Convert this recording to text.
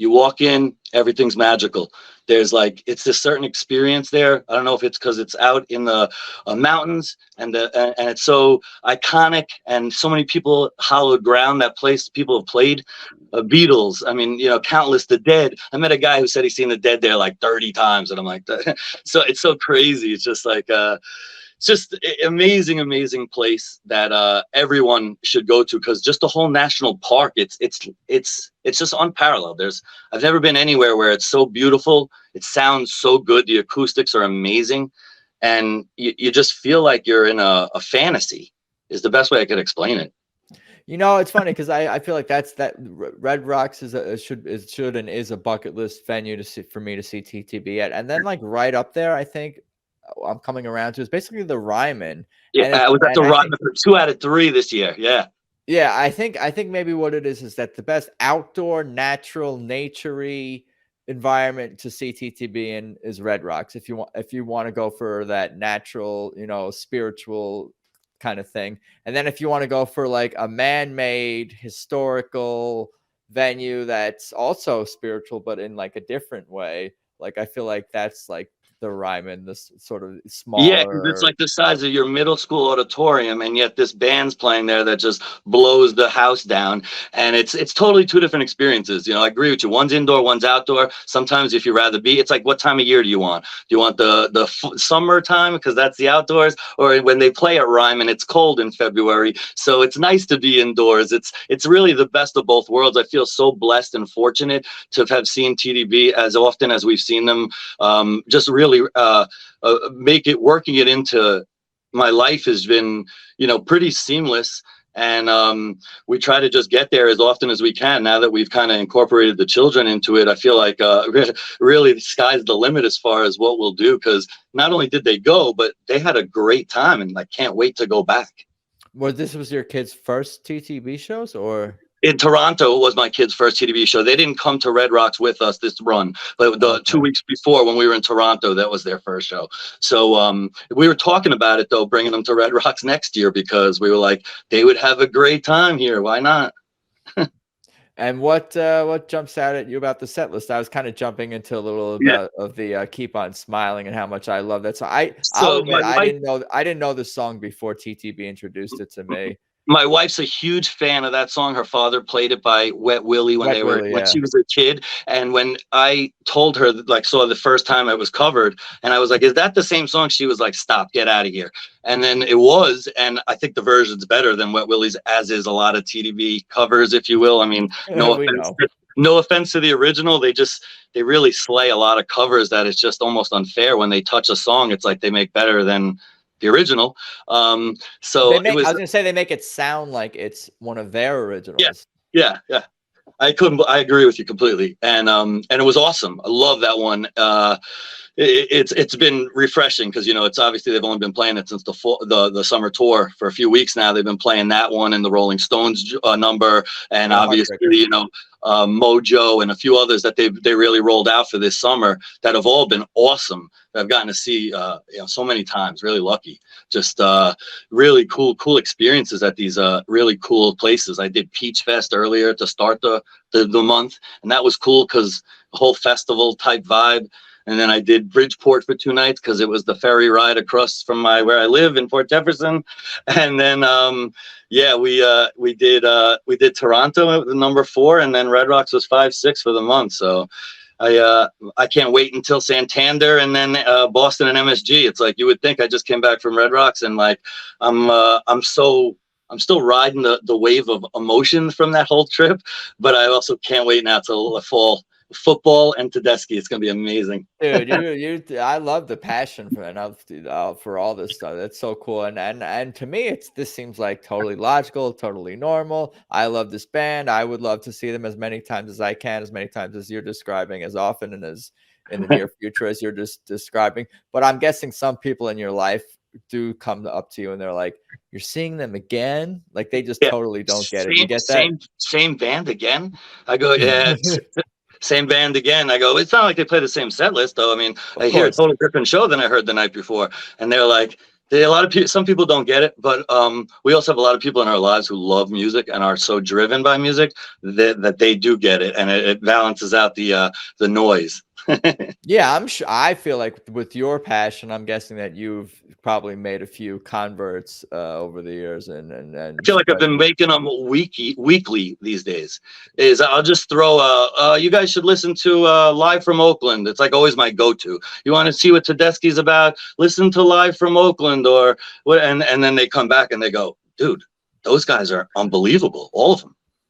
You walk in, everything's magical. There's like, it's a certain experience there. I don't know if it's because it's out in the mountains, and it's so iconic, and so many people hallowed ground that place. People have played Beatles. I mean, countless. The Dead. I met a guy who said he's seen the Dead there like 30 times, and I'm like, so it's so crazy. It's just like, it's just amazing place that everyone should go to, because just the whole national park, it's just unparalleled. I've never been anywhere where it's so beautiful. It sounds so good. The acoustics are amazing, and you just feel like you're in a fantasy. Is the best way I could explain it. It's funny because I feel like that Red Rocks should and is a bucket list venue to see, for me to see TTB at, and then like right up there, I think I'm coming around to is basically the Ryman. Yeah, I was at the Ryman for 2 out of 3 this year. Yeah. Yeah, I think maybe what it is that the best outdoor, natural, naturey environment to see TTB in is Red Rocks. If you want to go for that natural, spiritual kind of thing, and then if you want to go for like a man-made historical venue that's also spiritual but in like a different way, like I feel like that's like the Ryman, this sort of smaller. Yeah, because it's like the size of your middle school auditorium, and yet this band's playing there that just blows the house down. And it's totally 2 different experiences. I agree with you. One's indoor, one's outdoor. Sometimes if you rather be, it's like, what time of year do you want? Do you want the summertime, because that's the outdoors, or when they play at Ryman, it's cold in February, so it's nice to be indoors. It's really the best of both worlds. I feel so blessed and fortunate to have seen TDB as often as we've seen them. Just really working it into my life has been, pretty seamless. And we try to just get there as often as we can. Now that we've kind of incorporated the children into it, I feel like really the sky's the limit as far as what we'll do, because not only did they go, but they had a great time, and I can't wait to go back. Well, this was your kids' first TTB shows, or? In Toronto, it was my kids' first TDB show. They didn't come to Red Rocks with us this run, but the 2 weeks before, when we were in Toronto, that was their first show. So we were talking about it, though, bringing them to Red Rocks next year, because we were like, they would have a great time here. Why not? And what jumps out at you about the set list? I was kind of jumping into a little bit of the Keep On Smiling and how much I love that. So I'll admit, I didn't know the song before TTB introduced it to me. My wife's a huge fan of that song. Her father played it by Wet Willie when she was a kid. And when I told her, saw the first time it was covered, and I was like, is that the same song? She was like, stop, get out of here. And then it was, and I think the version's better than Wet Willie's, as is a lot of TDB covers, if you will. I mean, no offense to the original. They really slay a lot of covers that it's just almost unfair. When they touch a song, it's like they make better than the original. I was gonna say they make it sound like it's one of their originals. Yeah. I agree with you completely. And it was awesome. I love that one. It's been refreshing, because it's obviously they've only been playing it since the summer tour for a few weeks now. They've been playing that one and the Rolling Stones number, and obviously Mojo and a few others that they really rolled out for this summer that have all been awesome. I've gotten to see so many times. Really lucky. Just really cool experiences at these really cool places. I did Peach Fest earlier to start the month, and that was cool because the whole festival type vibe. And then I did Bridgeport for 2 nights because it was the ferry ride across from where I live in Port Jefferson. And then we did Toronto at number 4, and then Red Rocks was 5, 6 for the month. So I can't wait until Santander and then Boston and MSG. It's like, you would think I just came back from Red Rocks, and like I'm still riding the wave of emotion from that whole trip, but I also can't wait now till the fall. Football and Tedeschi. It's gonna be amazing, dude. I love the passion for all this stuff. That's so cool. And to me, this seems like totally logical, totally normal. I love this band. I would love to see them as many times as I can, as many times as you're describing, as often and as in the near future as you're just describing. But I'm guessing some people in your life do come up to you and they're like, "You're seeing them again?" Like they just totally don't get it. You get that? Same band again? I go, yeah. Same band again. I go, it's not like they play the same set list, though. I mean, I hear a totally different show than I heard the night before. And they're like, A lot of people, some people don't get it, but we also have a lot of people in our lives who love music and are so driven by music that they do get it, and it balances out the noise. Yeah, I'm sure. I feel like with your passion, I'm guessing that you've probably made a few converts over the years, and I feel like I've been spread. making them weekly these days. Is I'll just throw you guys should listen to Live from Oakland. It's like always my go-to. You want to see what Tedeschi's about? Listen to Live from Oakland or what, and then they come back and they go, dude, those guys are unbelievable, all of them.